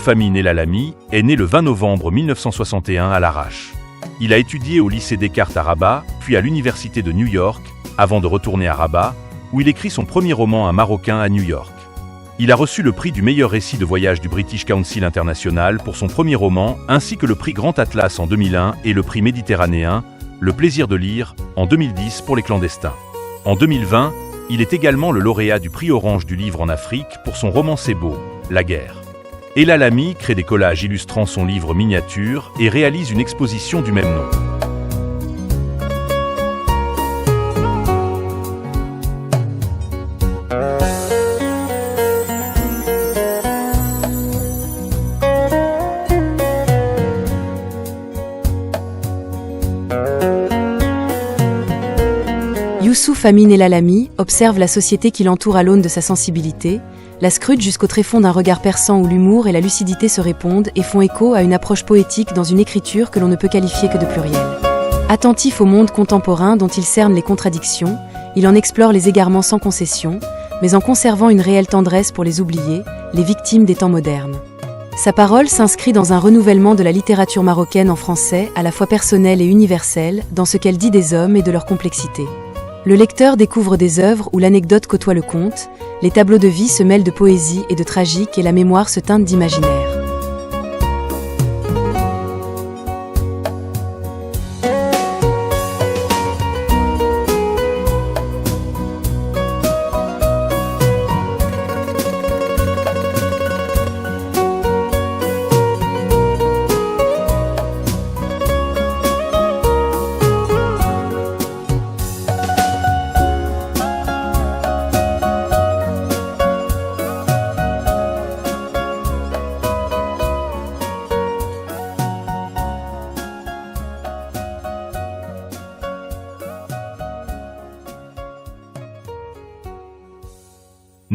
Youssouf Amin El Alami est né le 20 novembre 1961 à Larache. Il a étudié au lycée Descartes à Rabat, puis à l'université de New York, avant de retourner à Rabat, où il écrit son premier roman Un Marocain à New York. Il a reçu le prix du meilleur récit de voyage du British Council International pour son premier roman, ainsi que le prix Grand Atlas en 2001 et le prix méditerranéen, Le plaisir de lire, en 2010 pour Les Clandestins. En 2020, il est également le lauréat du prix Orange du livre en Afrique pour son roman C'est beau, La guerre. El Alami crée des collages illustrant son livre miniature et réalise une exposition du même nom. Youssouf Amin El Alami observe la société qui l'entoure à l'aune de sa sensibilité, la scrute jusqu'au tréfonds d'un regard perçant où l'humour et la lucidité se répondent et font écho à une approche poétique dans une écriture que l'on ne peut qualifier que de plurielle. Attentif au monde contemporain dont il cerne les contradictions, il en explore les égarements sans concession, mais en conservant une réelle tendresse pour les oubliés, les victimes des temps modernes. Sa parole s'inscrit dans un renouvellement de la littérature marocaine en français, à la fois personnelle et universelle, dans ce qu'elle dit des hommes et de leur complexité. Le lecteur découvre des œuvres où l'anecdote côtoie le conte, les tableaux de vie se mêlent de poésie et de tragique et la mémoire se teinte d'imaginaire.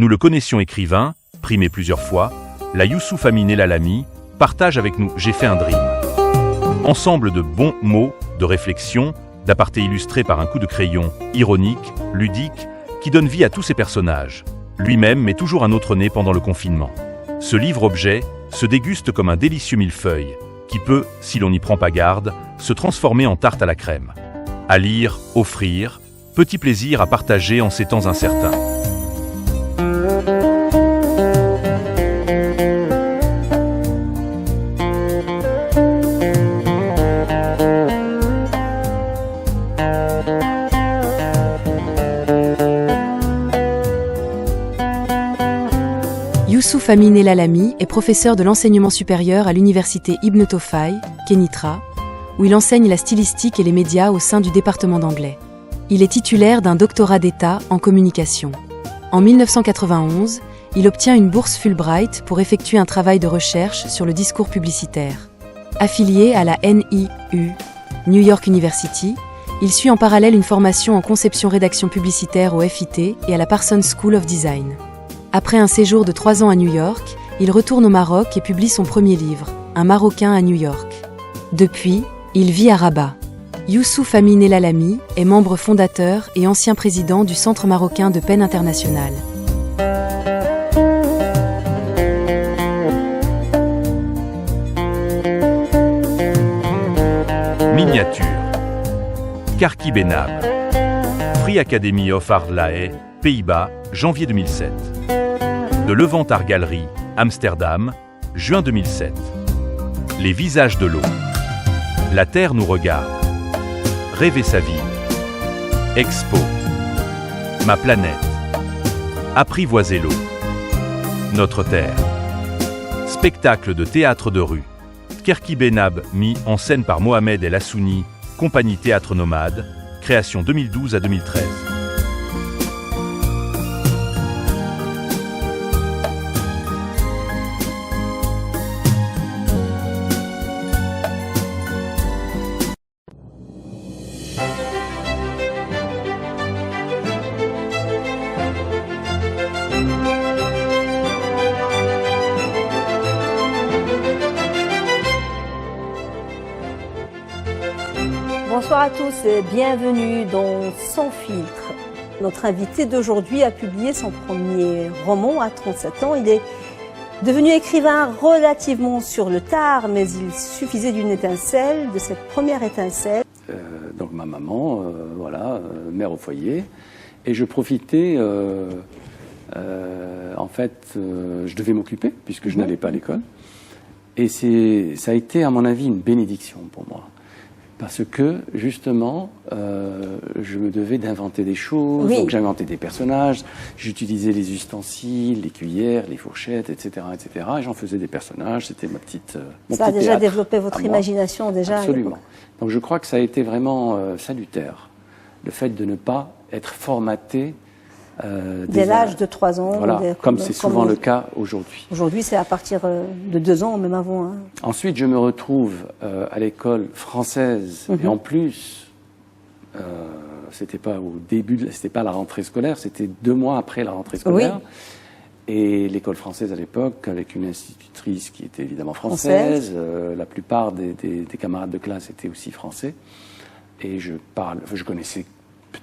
Nous le connaissions écrivain, primé plusieurs fois, la Youssouf Amin El Alami partage avec nous J'ai fait un dream. Ensemble de bons mots, de réflexions, d'apartés illustrés par un coup de crayon, ironique, ludique, qui donne vie à tous ses personnages. Lui-même met toujours un autre nez pendant le confinement. Ce livre-objet se déguste comme un délicieux millefeuille, qui peut, si l'on n'y prend pas garde, se transformer en tarte à la crème. À lire, offrir, petit plaisir à partager en ces temps incertains. Youssouf Amin El Alami est professeur de l'enseignement supérieur à l'université Ibn Tofai, Kénitra, où il enseigne la stylistique et les médias au sein du département d'anglais. Il est titulaire d'un doctorat d'État en communication. En 1991, il obtient une bourse Fulbright pour effectuer un travail de recherche sur le discours publicitaire. Affilié à la NIU, New York University, il suit en parallèle une formation en conception-rédaction publicitaire au FIT et à la Parsons School of Design. Après un séjour de 3 ans à New York, il retourne au Maroc et publie son premier livre, Un Marocain à New York. Depuis, il vit à Rabat. Youssouf Amin El Alami est membre fondateur et ancien président du Centre marocain de peine internationale. Miniature. Karki Benab. Free Academy of Art La Haye, Pays-Bas, janvier 2007. De Levant Art Gallery, Amsterdam, juin 2007. Les visages de l'eau. La terre nous regarde. Rêver sa ville. Expo. Ma planète. Apprivoiser l'eau. Notre terre. Spectacle de théâtre de rue. Karki Benab, mis en scène par Mohamed El Hassouni, compagnie Théâtre Nomade, création 2012 à 2013. Bonsoir à tous et bienvenue dans Sans filtre. Notre invité d'aujourd'hui a publié son premier roman à 37 ans. Il est Devenu écrivain relativement sur le tard, mais il suffisait d'une étincelle, de cette première étincelle. Donc ma maman, voilà, mère au foyer, et je profitais, en fait, je devais m'occuper puisque je n'allais pas à l'école, et ça a été à mon avis une bénédiction pour moi. Parce que, justement, je me devais d'inventer des choses, Oui. donc j'inventais des personnages, j'utilisais les ustensiles, les cuillères, les fourchettes, etc., etc., et j'en faisais des personnages, c'était mon Ça a petit déjà théâtre développé à votre moi. imagination déjà. à Absolument. l'époque. Donc je crois que ça a été vraiment salutaire, le fait de ne pas être formaté Dès l'âge de 3 ans. Voilà, comme c'est souvent on- le cas aujourd'hui. Aujourd'hui, c'est à partir de 2 ans, même avant. Hein. Ensuite, je me retrouve à l'école française, et en plus, c'était pas au début, c'était pas la rentrée scolaire, c'était 2 mois après la rentrée scolaire. Et l'école française à l'époque, avec une institutrice qui était évidemment française, la plupart des camarades de classe étaient aussi français. Et je connaissais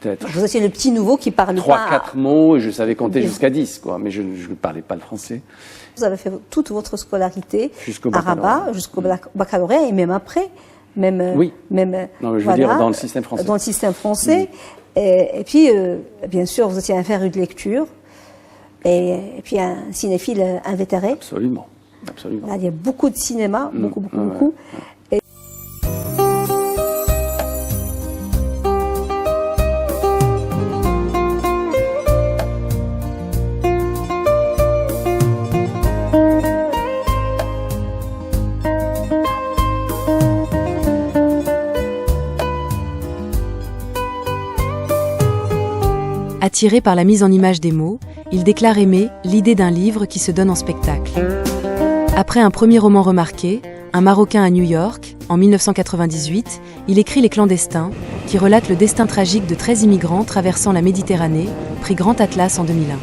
peut-être Vous étiez le petit nouveau qui parle 3-4 pas. mots, et je savais compter jusqu'à 10, quoi, mais je ne parlais pas le français. Vous avez fait toute votre scolarité Jusqu'au à baccalauréat. Rabat, jusqu'au baccalauréat, et même après. Même, Oui. Même, Non, mais je veux dire dans le système français. Dans le système français. Et puis, bien sûr, vous étiez un féru de lecture. Et puis, un cinéphile invétéré. Absolument, absolument. Là, il y a beaucoup de cinéma, beaucoup. ouais. Attiré par la mise en image des mots, il déclare aimer l'idée d'un livre qui se donne en spectacle. Après un premier roman remarqué, Un Marocain à New York, en 1998, il écrit Les Clandestins, qui relate le destin tragique de 13 immigrants traversant la Méditerranée, prix Grand Atlas en 2001.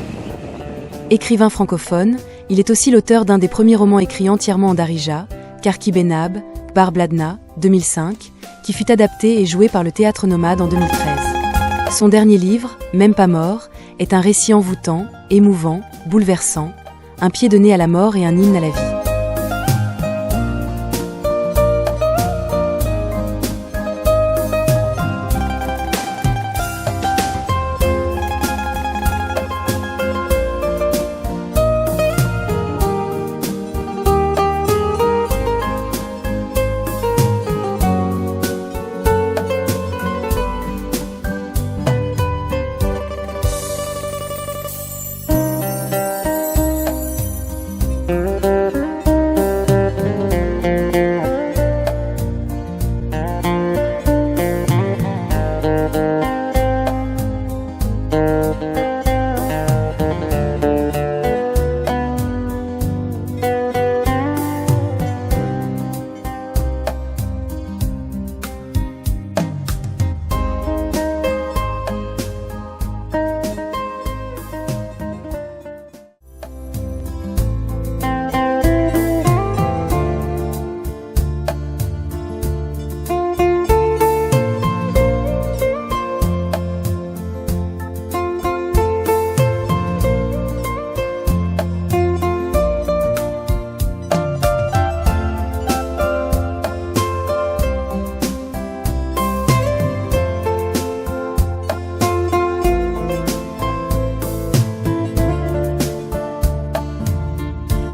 Écrivain francophone, il est aussi l'auteur d'un des premiers romans écrits entièrement en darija, Karki Benab, Bar Bladna, 2005, qui fut adapté et joué par le Théâtre Nomade en 2013. Son dernier livre, Même pas mort, est un récit envoûtant, émouvant, bouleversant, un pied de nez à la mort et un hymne à la vie.